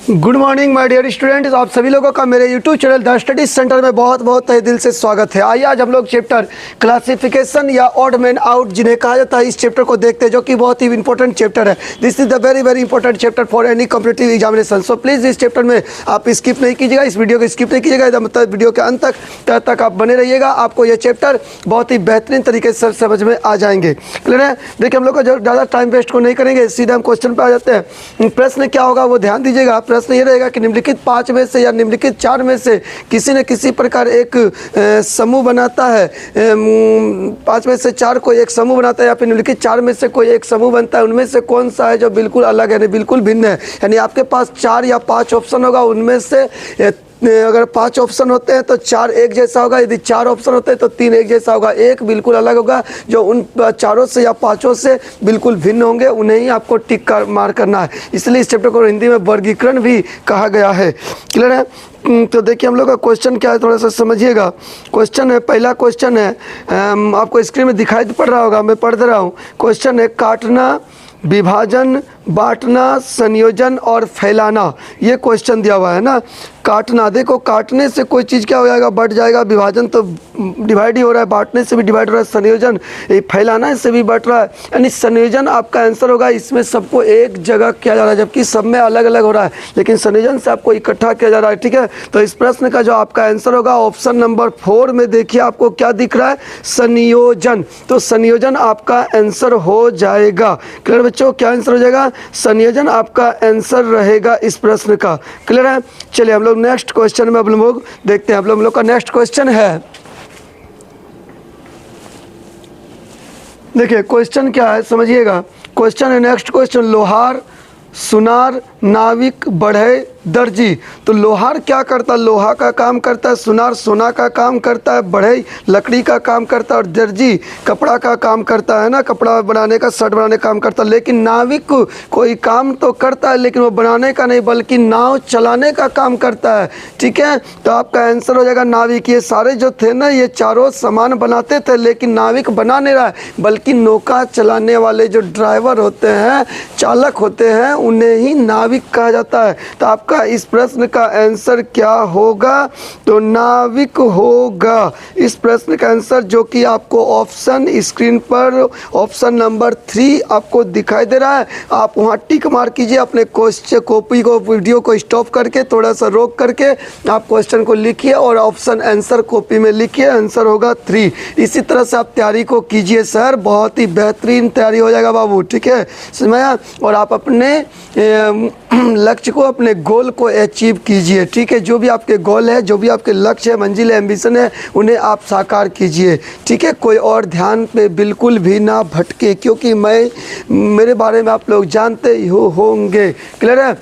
Good morning my dear students, आप सभी लोगों का मेरे YouTube channel the study centre में बहुत बहुत तहे दिल से स्वागत है। आइए आज हम लोग चैप्टर क्लासिफिकेशन या ऑड मैन आउट जिन्हें कहा जाता है, इस चैप्टर को देखते हैं, जो कि बहुत ही इंपॉर्टेंट चैप्टर है। This is the very very important chapter for any competitive examination. So please इस चैप्टर में आप स्किप नहीं कीजिएगा, इस वीडियो को स्किप नहीं कीजिएगा, मतलब वीडियो के अंत तक आप बने रहिएगा। आपको यह चैप्टर बहुत ही बेहतरीन तरीके से समझ में आ जाएंगे। क्लियर है? देखिए, हम लोग का जो ज़्यादा टाइम वेस्ट को नहीं करेंगे, सीधे हम क्वेश्चन पर आ जाते हैं। प्रश्न क्या होगा वो ध्यान दीजिएगा। प्रश्न ये रहेगा कि निम्नलिखित 5 में से या निम्नलिखित 4 में से किसी न किसी प्रकार एक समूह बनाता है। 5 में से 4 कोई एक समूह बनाता है, या फिर निम्नलिखित 4 में से कोई एक समूह बनता है। उनमें से कौन सा है जो बिल्कुल अलग है, यानी बिल्कुल भिन्न है। यानी आपके पास 4 या 5 ऑप्शन होगा, उनमें से अगर 5 ऑप्शन होते हैं तो 4 एक जैसा होगा, यदि 4 ऑप्शन होते हैं तो 3 एक जैसा होगा। एक बिल्कुल अलग होगा, जो उन 4 से या 5 से बिल्कुल भिन्न होंगे, उन्हें ही आपको टिक मार करना है। इसलिए इस चैप्टर को हिंदी में वर्गीकरण भी कहा गया है। क्लियर है? तो देखिए, हम लोग का क्वेश्चन क्या है, थोड़ा सा समझिएगा। क्वेश्चन है, पहला क्वेश्चन है, आपको स्क्रीन में दिखाई पड़ रहा होगा, मैं पढ़ दे रहा हूँ। क्वेश्चन है, काटना, विभाजन, बांटना, संयोजन और फैलाना, ये क्वेश्चन दिया हुआ है ना। काटना, देखो काटने से कोई चीज़ क्या हो जाएगा, बढ़ जाएगा। विभाजन तो डिवाइड ही हो रहा है, बांटने से भी डिवाइड हो रहा है। संयोजन, फैलाना से भी बढ़ रहा है, यानी संयोजन आपका आंसर होगा। इसमें सबको एक जगह किया जा रहा है, जबकि सब में अलग अलग हो रहा है, लेकिन संयोजन से आपको इकट्ठा किया जा रहा है। ठीक है, तो इस प्रश्न का जो आपका आंसर होगा ऑप्शन नंबर 4 में, देखिए आपको क्या दिख रहा है, संयोजन। तो संयोजन आपका आंसर हो जाएगा। क्लियर बच्चों, क्या आंसर हो जाएगा? संयोजन आपका आंसर रहेगा इस प्रश्न का। क्लियर है? चलिए हम लोग नेक्स्ट क्वेश्चन में अब लोग देखते हैं। हम लोग का नेक्स्ट क्वेश्चन है, देखिए क्वेश्चन क्या है समझिएगा। क्वेश्चन है, नेक्स्ट क्वेश्चन, लोहार, सुनार, नाविक, बढ़ई, दर्जी। तो लोहार क्या करता है? लोहा का काम करता है। सुनार सोना का काम करता है। बढ़ई लकड़ी का काम करता है। और दर्जी कपड़ा का काम करता है ना, कपड़ा बनाने का, शर्ट बनाने का काम करता है। लेकिन नाविक कोई काम तो करता है, लेकिन वो बनाने का नहीं, बल्कि नाव चलाने का काम करता है। ठीक है, तो आपका आंसर हो जाएगा नाविक। ये सारे जो थे ना, ये चारों सामान बनाते थे, लेकिन नाविक बना नहीं रहा है, बल्कि नौका चलाने वाले जो ड्राइवर होते हैं, चालक होते हैं, उन्हें ही नाविक कहा जाता है। तो आपका इस प्रश्न का आंसर क्या होगा? तो नाविक होगा इस प्रश्न का आंसर, जो कि आपको ऑप्शन स्क्रीन पर ऑप्शन नंबर 3 आपको दिखाई दे रहा है। आप वहां टिक मार कीजिए, अपने क्वेश्चन कॉपी को, वीडियो को स्टॉप करके, थोड़ा सा रोक करके आप क्वेश्चन को लिखिए और ऑप्शन आंसर कॉपी में लिखिए। आंसर होगा 3। इसी तरह से आप तैयारी को कीजिए सर, बहुत ही बेहतरीन तैयारी हो जाएगा बाबू। ठीक है, समझा? और आप अपने लक्ष्य को, अपने गोल को अचीव कीजिए। ठीक है, जो भी आपके गोल है, जो भी आपके लक्ष्य है, मंजिल है, एम्बिशन है, उन्हें आप साकार कीजिए। ठीक है, कोई और ध्यान पे बिल्कुल भी ना भटके, क्योंकि मेरे बारे में आप लोग जानते ही होंगे। क्लियर है?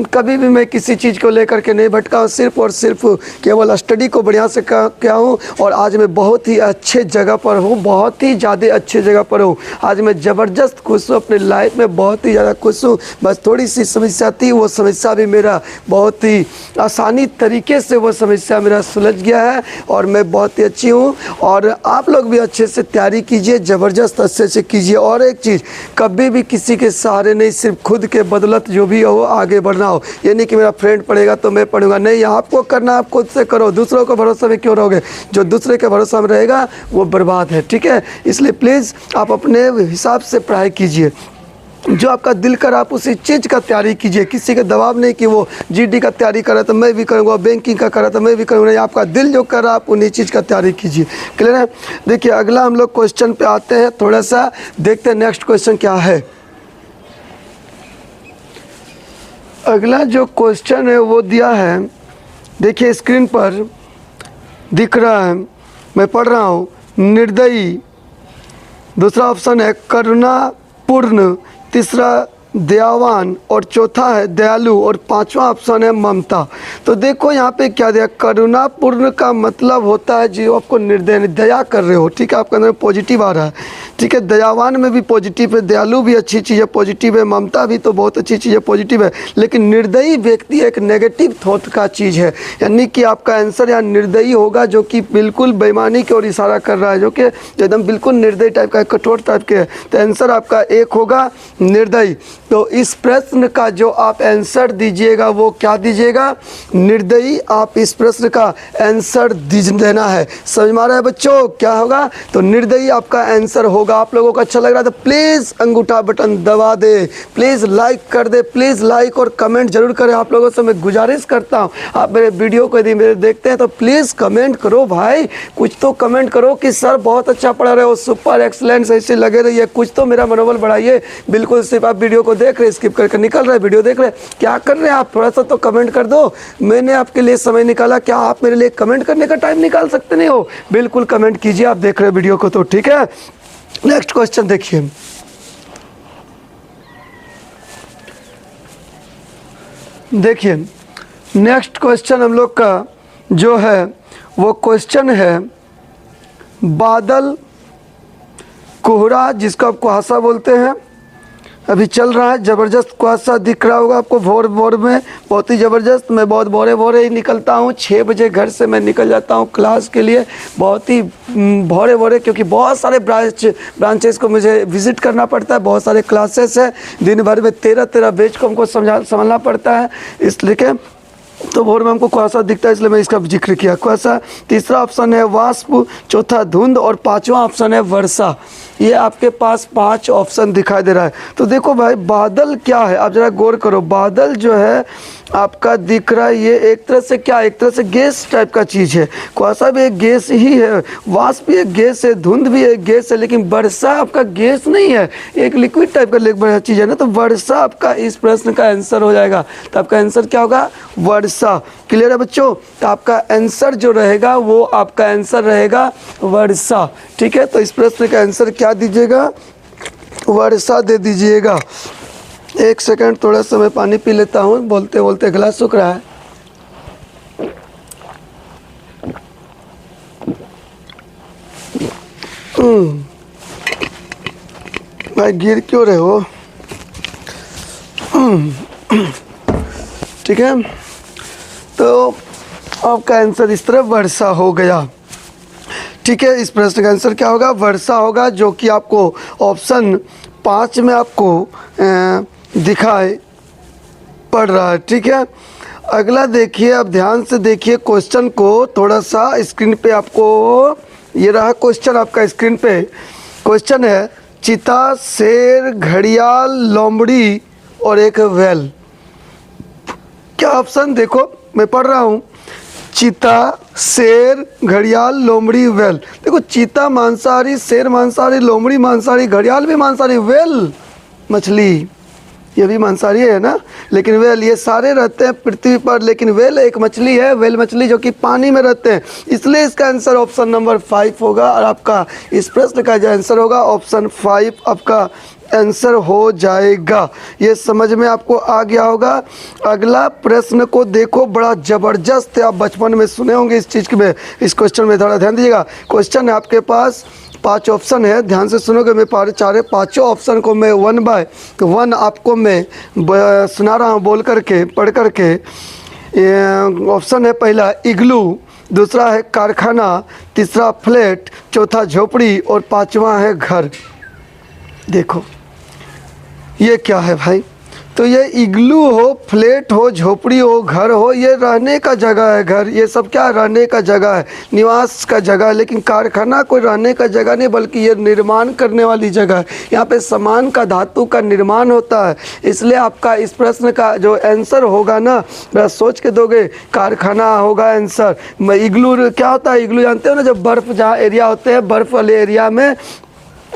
कभी भी मैं किसी चीज़ को लेकर के नहीं भटका हूँ, सिर्फ और सिर्फ केवल स्टडी को बढ़िया से किया हूँ। और आज मैं बहुत ही अच्छे जगह पर हूँ, बहुत ही ज़्यादा अच्छे जगह पर हूँ। आज मैं ज़बरदस्त खुश हूँ, अपने लाइफ में बहुत ही ज़्यादा खुश हूँ। बस थोड़ी सी समस्या थी, वो समस्या भी मेरा बहुत ही आसानी तरीके से वो समस्या मेरा सुलझ गया है, और मैं बहुत ही अच्छी हूँ। और आप लोग भी अच्छे से तैयारी कीजिए, ज़बरदस्त अच्छे से कीजिए। और एक चीज़, कभी भी किसी के सहारे नहीं, सिर्फ खुद के बदौलत जो भी हो आगे बढ़ना हो। ये नहीं कि मेरा फ्रेंड पढ़ेगा तो मैं पढ़ूंगा, नहीं, आपको करना आप खुद से करो। दूसरों के भरोसे में क्यों रहोगे? जो दूसरे के भरोसे में रहेगा वो बर्बाद है। ठीक है, इसलिए प्लीज़ आप अपने हिसाब से पढ़ाई कीजिए, जो आपका दिल कर आप उसी चीज़ का तैयारी कीजिए। किसी के दबाव नहीं कि वो जीडी का तैयारी कर रहा तो मैं भी करूँगा, बैंकिंग का कर रहा तो मैं भी करूँगा, नहीं, आपका दिल जो कर रहा आप उन्हीं चीज़ का तैयारी कीजिए। क्लियर है? देखिए, अगला हम लोग क्वेश्चन पे आते हैं, थोड़ा सा देखते हैं नेक्स्ट क्वेश्चन क्या है। अगला जो क्वेश्चन है वो दिया है, देखिए स्क्रीन पर दिख रहा है, मैं पढ़ रहा हूँ। निर्दयी, दूसरा ऑप्शन है करुणापूर्ण, तीसरा दयावान, और चौथा है दयालु, और पांचवा ऑप्शन है ममता। तो देखो यहाँ पे क्या दिया, करुणापूर्ण का मतलब होता है जो आपको निर्दय, दया कर रहे हो। ठीक है, आपके अंदर पॉजिटिव आ रहा है। ठीक है, दयावान में भी पॉजिटिव है, दयालु भी अच्छी चीज़ है, पॉजिटिव है, ममता भी तो बहुत अच्छी चीज़ है, पॉजिटिव है। लेकिन निर्दयी व्यक्ति एक नेगेटिव थॉट का चीज़ है, यानी कि आपका आंसर यहाँ निर्दयी होगा, जो कि बिल्कुल बेईमानी की ओर इशारा कर रहा है, जो कि एकदम बिल्कुल निर्दयी टाइप का, कठोर टाइप के है। तो आंसर आपका 1 होगा निर्दयी। तो इस प्रश्न का जो आप आंसर दीजिएगा वो क्या दीजिएगा, निर्दयी। आप इस प्रश्न का आंसर देना है। समझ में आ रहा है बच्चों क्या होगा, तो निर्दयी आपका आंसर होगा। आप लोगों को अच्छा लग रहा है तो प्लीज़ अंगूठा बटन दबा दे, प्लीज़ लाइक कर दे, प्लीज़ लाइक और कमेंट जरूर करें। आप लोगों से मैं गुजारिश करता हूँ, आप मेरे वीडियो को यदि मेरे देखते हैं तो प्लीज़ कमेंट करो भाई, कुछ तो कमेंट करो कि सर बहुत अच्छा पढ़ा रहे हो, सुपर एक्सलेंस, ऐसे लगे रहिए, कुछ तो मेरा मनोबल बढ़ाइए। बिल्कुल सिर्फ आप वीडियो को देख रहे, स्किप करके निकल रहे, वीडियो देख रहे, क्या कर रहे हैं आप, थोड़ा सा तो कमेंट कर दो। मैंने आपके लिए समय निकाला, क्या आप मेरे लिए कमेंट करने का टाइम निकाल सकते नहीं हो? बिल्कुल कमेंट कीजिए आप देख रहे वीडियो को तो, ठीक है। नेक्स्ट क्वेश्चन देखिए, देखिए नेक्स्ट क्वेश्चन हम लोग का जो है वो क्वेश्चन है बादल कोहरा, जिसको आप कुहासा बोलते हैं, अभी चल रहा है, ज़बरदस्त कुहासा दिख रहा होगा आपको भोर भोर में, बहुत ही ज़बरदस्त। मैं बहुत भोरे भोरे ही निकलता हूँ, 6 बजे घर से मैं निकल जाता हूँ क्लास के लिए, बहुत ही भोरे भोरे, क्योंकि बहुत सारे ब्रांचेस को मुझे विज़िट करना पड़ता है, बहुत सारे क्लासेस है, दिन भर में 13 बैच को हमको संभालना पड़ता है, इसलिए तो भोर में हमको कुहासा दिखता है, इसलिए मैं इसका जिक्र किया कुहासा। तीसरा ऑप्शन है वाष्प, चौथा धुंध और पांचवा ऑप्शन है वर्षा। ये आपके पास 5 ऑप्शन दिखाई दे रहा है। तो देखो भाई बादल क्या है, आप जरा गौर करो, बादल जो है आपका दिख रहा है, ये एक तरह से क्या, एक तरह से गैस टाइप का चीज़ है। कुहासा भी एक गैस ही है, वाष्प भी एक गैस है, धुंध भी एक गैस है, लेकिन वर्षा आपका गैस नहीं है, एक लिक्विड टाइप का चीज़ है ना। तो वर्षा आपका इस प्रश्न का आंसर हो जाएगा। तो आपका आंसर क्या होगा, वर्षा। क्लियर है बच्चों, तो आपका आंसर जो रहेगा वो आपका आंसर रहेगा वर्षा, ठीक है। तो इस प्रश्न का आंसर क्या दीजिएगा, वर्षा दे दीजिएगा। एक सेकंड, थोड़ा सा मैं पानी पी लेता हूँ, बोलते बोलते गला सूख रहा है। भाई गिर क्यों रहे हो, ठीक है। तो आपका आंसर इस तरह वर्षा हो गया, ठीक है। इस प्रश्न का आंसर क्या होगा, वर्षा होगा, जो कि आपको ऑप्शन 5 में आपको दिखाई पड़ रहा है, ठीक है। अगला देखिए, अब ध्यान से देखिए क्वेश्चन को, थोड़ा सा स्क्रीन पे आपको, ये रहा क्वेश्चन आपका स्क्रीन पे। क्वेश्चन है चीता, शेर, घड़ियाल, लोमड़ी और एक व्हेल। क्या ऑप्शन देखो, मैं पढ़ रहा हूँ, चीता, शेर, घड़ियाल, लोमड़ी, व्हेल। देखो चीता मांसाहारी, शेर मांसाहारी, लोमड़ी मांसाहारी, घड़ियाल भी मांसाहारी, व्हेल मछली ये भी मांसाहारी है ना, लेकिन व्हेल ये सारे रहते हैं पृथ्वी पर, लेकिन व्हेल एक मछली है, व्हेल मछली जो कि पानी में रहते हैं, इसलिए इसका आंसर ऑप्शन नंबर 5 होगा। और आपका इस प्रश्न का जो आंसर होगा ऑप्शन 5 आपका आंसर हो जाएगा। ये समझ में आपको आ गया होगा। अगला प्रश्न को देखो, बड़ा ज़बरदस्त है, आप बचपन में सुने होंगे इस चीज़ में, इस क्वेश्चन में थोड़ा ध्यान दीजिएगा। क्वेश्चन है आपके पास 5 ऑप्शन है, ध्यान से सुनोगे। मैं पाँचों ऑप्शन को मैं 1 बाय 1 आपको मैं सुना रहा हूँ, बोल करके, पढ़ करके। ऑप्शन है पहला इग्लू, दूसरा है कारखाना, तीसरा फ्लैट, चौथा झोपड़ी और पांचवा है घर। देखो ये क्या है भाई, तो ये इग्लू हो, फ्लैट हो, झोपड़ी हो, घर हो, ये रहने का जगह है। घर ये सब क्या रहने का जगह है, निवास का जगह है। लेकिन कारखाना कोई रहने का जगह नहीं, बल्कि ये निर्माण करने वाली जगह है। यहाँ पे सामान का, धातु का निर्माण होता है। इसलिए आपका इस प्रश्न का जो आंसर होगा ना, बड़ा सोच के दोगे, कारखाना होगा आंसर। इग्लू क्या होता है, इग्लू जानते हो ना, जब बर्फ़ जहाँ एरिया होते हैं, बर्फ़ वाले एरिया में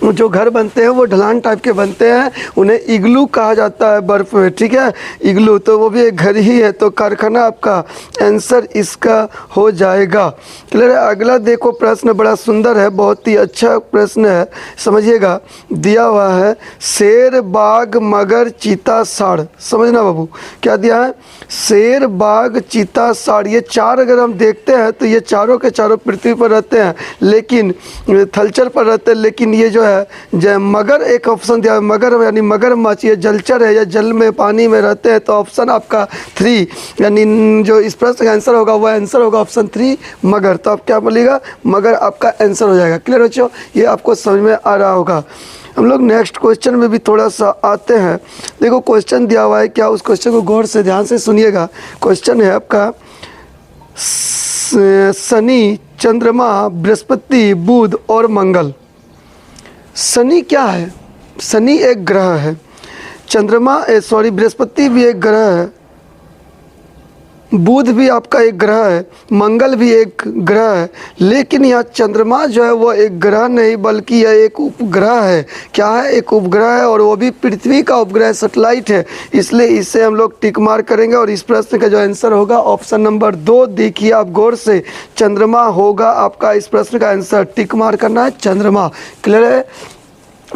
जो घर बनते हैं वो ढलान टाइप के बनते हैं, उन्हें इग्लू कहा जाता है बर्फ़ में, ठीक है। इग्लू तो वो भी एक घर ही है। तो कारखाना आपका आंसर इसका हो जाएगा। क्लियर है। अगला देखो प्रश्न बड़ा सुंदर है, बहुत ही अच्छा प्रश्न है, समझिएगा। दिया हुआ है शेर, बाघ, मगर, चीता, सांड। समझना बाबू, क्या दिया है, शेर, बाघ, चीता, सांड। ये 4 अगर हम देखते हैं तो ये चारों के चारों पृथ्वी पर रहते हैं, लेकिन थलचर पर रहते हैं। लेकिन ये जो है मगर एक ऑप्शन दिया है, मगर यानी मगरमच्छ, ये जलचर है या जल में, पानी में रहते हैं। तो ऑप्शन आपका 3 यानी जो इस प्रश्न का आंसर होगा वह आंसर होगा ऑप्शन 3 मगर। तो आप क्या बोलिएगा, मगर आपका आंसर हो जाएगा। क्लियर बच्चों, ये आपको समझ में आ रहा होगा। हम लोग नेक्स्ट क्वेश्चन में भी थोड़ा सा आते हैं। देखो क्वेश्चन दिया हुआ है, क्या उस क्वेश्चन को गौर से ध्यान से सुनिएगा। क्वेश्चन है आपका शनि, चंद्रमा, बृहस्पति, बुध और मंगल। शनि क्या है? शनि एक ग्रह है, चंद्रमा बृहस्पति भी एक ग्रह है, बुध भी आपका एक ग्रह है, मंगल भी एक ग्रह है। लेकिन यह चंद्रमा जो है वो एक ग्रह नहीं बल्कि यह एक उपग्रह है। क्या है? एक उपग्रह है, और वो भी पृथ्वी का उपग्रह, सैटेलाइट है। इसलिए इसे हम लोग टिक मार्क करेंगे। और इस प्रश्न का जो आंसर होगा ऑप्शन नंबर 2 देखिए आप गौर से, चंद्रमा होगा आपका इस प्रश्न का आंसर। टिक मार्क करना है चंद्रमा। क्लियर है?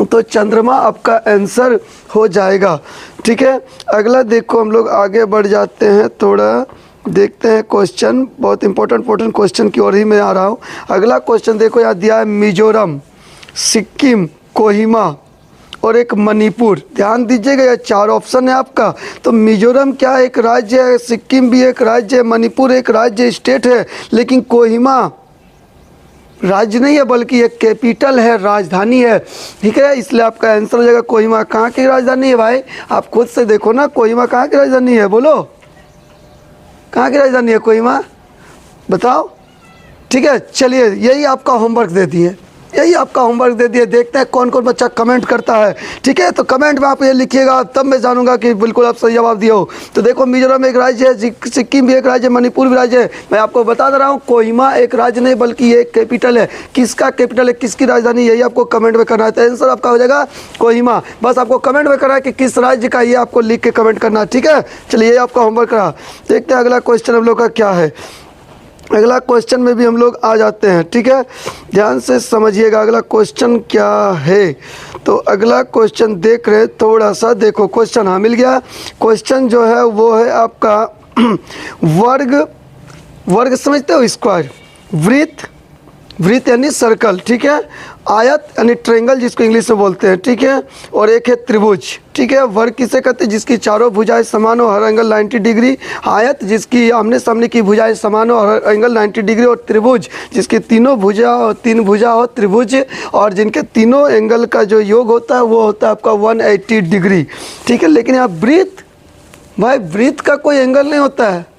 तो चंद्रमा आपका आंसर हो जाएगा। ठीक है, अगला देखो हम लोग आगे बढ़ जाते हैं, थोड़ा देखते हैं क्वेश्चन। बहुत इंपॉर्टेंट क्वेश्चन की ओर ही मैं आ रहा हूँ। अगला क्वेश्चन देखो, यहाँ दिया है मिजोरम, सिक्किम, कोहिमा और एक मणिपुर। ध्यान दीजिएगा, यह 4 ऑप्शन है आपका। तो मिजोरम क्या एक राज्य है, सिक्किम भी एक राज्य है, मणिपुर एक राज्य स्टेट है, लेकिन कोहिमा राज्य नहीं है बल्कि एक कैपिटल है, राजधानी है। ठीक है, इसलिए आपका आंसर हो जाएगा कोहिमा। कहाँ की राजधानी है भाई? आप खुद से देखो ना, कोहिमा कहाँ की राजधानी है? बोलो, कहाँ की राजधानी है कोहिमा? बताओ। ठीक है, चलिए यही आपका होमवर्क दे दिए, यही आपका होमवर्क दे दिए। देखते हैं कौन कौन बच्चा कमेंट करता है। ठीक है, तो कमेंट में आप ये लिखिएगा, तब मैं जानूंगा कि बिल्कुल आप सही जवाब दिए हो। तो देखो मिजोरम एक राज्य है, सिक्किम भी एक राज्य है, मणिपुर भी राज्य है। मैं आपको बता दे रहा हूँ, कोहिमा एक राज्य नहीं बल्कि ये एक कैपिटल है। किसका कैपिटल है, किसकी राजधानी, यही आपको कमेंट में करना है। तो आंसर आपका हो जाएगा कोहिमा। बस आपको कमेंट में करना है कि किस राज्य का, ये आपको लिख के कमेंट करना है। ठीक है, चलिए ये आपका होमवर्क रहा। देखते हैं अगला क्वेश्चन हम लोग का क्या है। अगला क्वेश्चन में भी हम लोग आ जाते हैं। ठीक है, ध्यान से समझिएगा अगला क्वेश्चन क्या है। तो अगला क्वेश्चन देख रहे, थोड़ा सा देखो क्वेश्चन। हाँ, मिल गया। क्वेश्चन जो है वो है आपका वर्ग समझते हो? स्क्वायर, वृत्त यानी सर्कल। ठीक है, आयत यानी ट्रायंगल जिसको इंग्लिश में बोलते हैं। ठीक है, और एक है त्रिभुज। ठीक है, वर्ग किसे कहते हैं? जिसकी चारों भुजाएं समान हो, हर एंगल 90 डिग्री। आयत जिसकी आमने सामने की भुजाएं समान हो, हर एंगल 90 डिग्री। और त्रिभुज जिसकी तीन भुजा हो, त्रिभुज, और जिनके तीनों एंगल का जो योग होता है वो होता है आपका 180 डिग्री। ठीक है, लेकिन यहाँ वृत्त, भाई वृत्त का कोई एंगल नहीं होता है,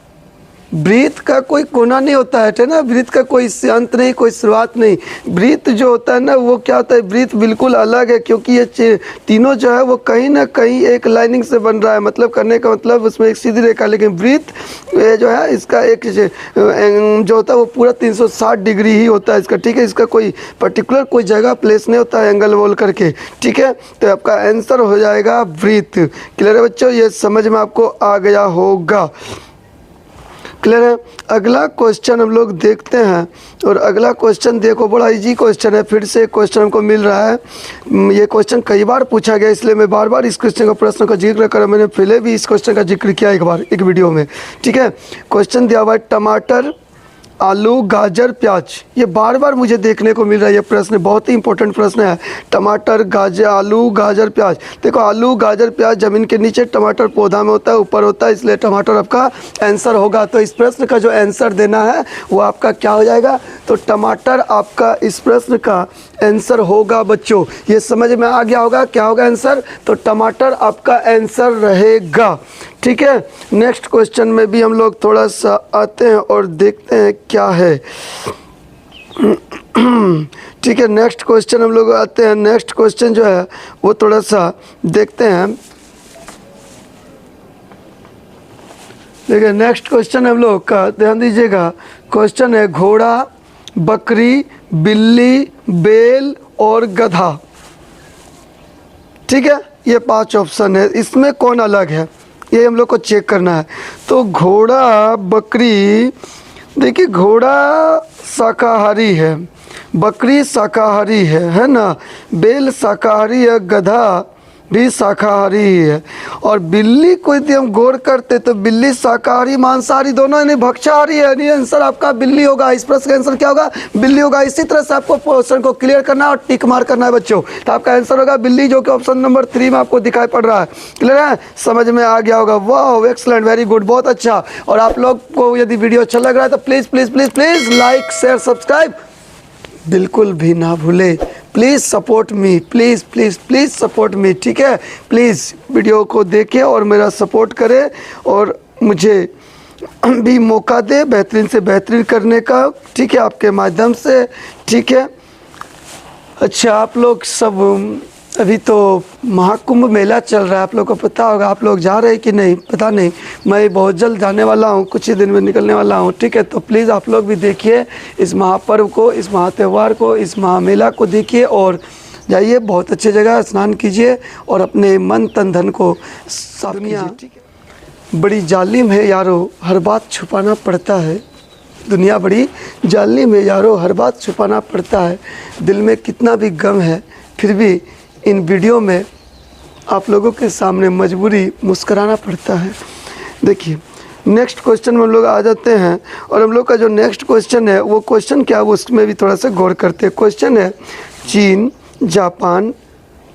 वृत्त का कोई कोना नहीं होता है ना, वृत्त का कोई अंत नहीं, कोई शुरुआत नहीं। वृत्त जो होता है ना वो क्या होता है, वृत्त बिल्कुल अलग है, क्योंकि ये तीनों जो है वो कहीं ना कहीं एक लाइनिंग से बन रहा है। मतलब करने का मतलब उसमें एक सीधी रेखा, लेकिन वृत्त ये जो है इसका एक जो होता है वो पूरा 360 डिग्री ही होता है इसका। ठीक है, इसका कोई पर्टिकुलर कोई जगह प्लेस नहीं होता है एंगल बोल करके। ठीक है, तो आपका आंसर हो जाएगा वृत्त। क्लियर है बच्चों? ये समझ में आपको आ गया होगा। क्लियर है? अगला क्वेश्चन हम लोग देखते हैं। और अगला क्वेश्चन देखो, बड़ा इजी क्वेश्चन है। फिर से क्वेश्चन हमको मिल रहा है। ये क्वेश्चन कई बार पूछा गया, इसलिए मैं बार बार इस क्वेश्चन का प्रश्न का जिक्र कर, मैंने पहले भी इस क्वेश्चन का जिक्र किया एक बार एक वीडियो में। ठीक है, क्वेश्चन दिया हुआ है टमाटर, आलू, गाजर, प्याज। ये बार बार मुझे देखने को मिल रहा है। ये प्रश्न बहुत ही इंपॉर्टेंट प्रश्न है। टमाटर, गाजर, आलू, गाजर, प्याज। देखो आलू, गाजर, प्याज जमीन के नीचे, टमाटर पौधा में होता है, ऊपर होता है, इसलिए टमाटर आपका आंसर होगा। तो इस प्रश्न का जो आंसर देना है वो आपका क्या हो जाएगा? तो टमाटर आपका इस प्रश्न का आंसर होगा बच्चों। ये समझ में आ गया होगा क्या होगा आंसर? तो टमाटर आपका आंसर रहेगा। ठीक है, नेक्स्ट क्वेश्चन में भी हम लोग थोड़ा सा आते हैं और देखते हैं क्या है। ठीक है, नेक्स्ट क्वेश्चन हम लोग आते हैं। नेक्स्ट क्वेश्चन जो है वो थोड़ा सा देखते हैं। देखिए नेक्स्ट क्वेश्चन हम लोग का ध्यान दीजिएगा। क्वेश्चन है घोड़ा, बकरी, बिल्ली, बैल और गधा। ठीक है, ये 5 ऑप्शन है, इसमें कौन अलग है ये हम लोग को चेक करना है। तो घोड़ा, बकरी, देखिए घोड़ा शाकाहारी है, बकरी शाकाहारी है ना, बैल शाकाहारी है, गधा भी शाकाहारी ही है, और बिल्ली को यदि हम गौर करते तो बिल्ली शाकाहारी मांसाहारी दोनों यानी भक्षाहारी है। यानी आंसर आपका बिल्ली होगा। इस प्रश्न का आंसर क्या होगा? बिल्ली होगा। इसी तरह से आपको क्वेश्चन को क्लियर करना है और टिक मार्क करना है बच्चों। तो आपका आंसर होगा बिल्ली, जो कि ऑप्शन नंबर 3 में आपको दिखाई पड़ रहा है। क्लियर है? समझ में आ गया होगा। वाह, एक्सलेंट, वेरी गुड, बहुत अच्छा। और आप लोग को यदि वीडियो अच्छा लग रहा है तो please please please please like, share, subscribe बिल्कुल भी ना भूले। Please support me, please please please support me, ठीक है। प्लीज़ वीडियो को देखें और मेरा सपोर्ट करें और मुझे भी मौका दे बेहतरीन से बेहतरीन करने का, ठीक है, आपके माध्यम से, ठीक है। अच्छा, आप लोग सब अभी तो महाकुंभ मेला चल रहा है, आप लोग को पता होगा, आप लोग जा रहे हैं कि नहीं पता नहीं, मैं बहुत जल्द जाने वाला हूँ, कुछ ही दिन में निकलने वाला हूँ, ठीक है। तो प्लीज़ आप लोग भी देखिए इस महापर्व को, इस महात्यौहार को, इस महामेला को देखिए और जाइए बहुत अच्छी जगह स्नान कीजिए और अपने मन तन धन को साफ कीजिए, ठीक है। बड़ी जालिम है यारो, हर बात छुपाना पड़ता है, दुनिया बड़ी जालिम है यारो, हर बात छुपाना पड़ता है, दिल में कितना भी गम है फिर भी इन वीडियो में आप लोगों के सामने मजबूरी मुस्कराना पड़ता है। देखिए नेक्स्ट क्वेश्चन में हम लोग आ जाते हैं और हम लोग का जो नेक्स्ट क्वेश्चन है वो क्वेश्चन क्या है वो उसमें भी थोड़ा सा गौर करते हैं। क्वेश्चन है चीन, जापान,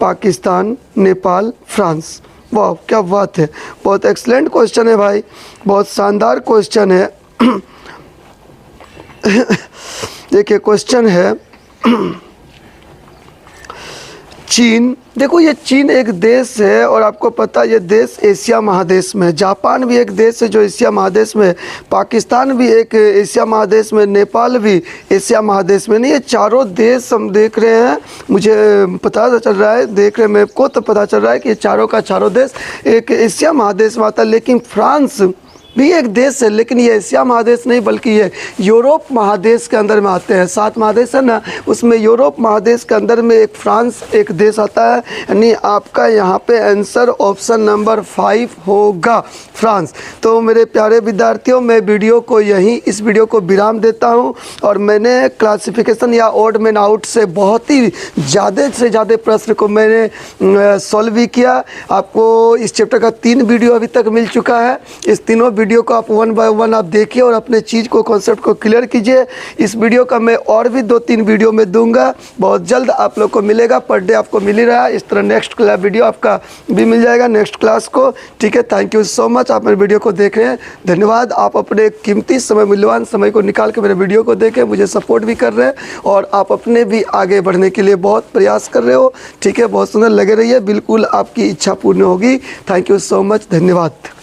पाकिस्तान, नेपाल, फ्रांस। वाह क्या बात है, बहुत एक्सलेंट क्वेश्चन है भाई, बहुत शानदार क्वेश्चन है। देखिए क्वेश्चन है चीन, देखो ये चीन एक देश है और आपको पता है ये देश एशिया महादेश में है। जापान भी एक देश है जो एशिया महादेश में है, पाकिस्तान भी एक एशिया महादेश में, नेपाल भी एशिया महादेश में। नहीं, ये चारों देश हम देख रहे हैं, मुझे पता चल रहा है, देख रहे हैं मैप को तो पता चल रहा है कि ये चारों का चारों देश एक एशिया महादेश में आता है। लेकिन फ्रांस भी एक देश है, लेकिन ये एशिया महादेश नहीं बल्कि ये यूरोप महादेश के अंदर में आते हैं। 7 महादेश है ना, उसमें यूरोप महादेश के अंदर में एक फ्रांस एक देश आता है। यानी आपका यहाँ पे आंसर ऑप्शन नंबर 5 होगा, फ्रांस। तो मेरे प्यारे विद्यार्थियों, मैं वीडियो को इस वीडियो को विराम देता हूँ और मैंने क्लासिफिकेशन या ऑड मैन आउट से बहुत ही ज़्यादा से ज़्यादा प्रश्न को मैंने सॉल्व भी किया। आपको इस चैप्टर का 3 वीडियो अभी तक मिल चुका है। इस तीनों वीडियो को आप 1 बाय 1 आप देखिए और अपने चीज़ को, कॉन्सेप्ट को क्लियर कीजिए। इस वीडियो का मैं और भी 2-3 वीडियो में दूंगा, बहुत जल्द आप लोग को मिलेगा, पर डे आपको मिल ही रहा है। इस तरह नेक्स्ट क्लास वीडियो आपका भी मिल जाएगा नेक्स्ट क्लास को, ठीक है। थैंक यू सो मच, आप मेरे वीडियो को देख रहे हैं, धन्यवाद। आप अपने कीमती समय, मूल्यवान समय को निकाल के मेरे वीडियो को देखें, मुझे सपोर्ट भी कर रहे हैं और आप अपने भी आगे बढ़ने के लिए बहुत प्रयास कर रहे हो, ठीक है। बहुत सुंदर लगे रहिए, बिल्कुल आपकी इच्छा पूर्ण होगी। थैंक यू सो मच, धन्यवाद।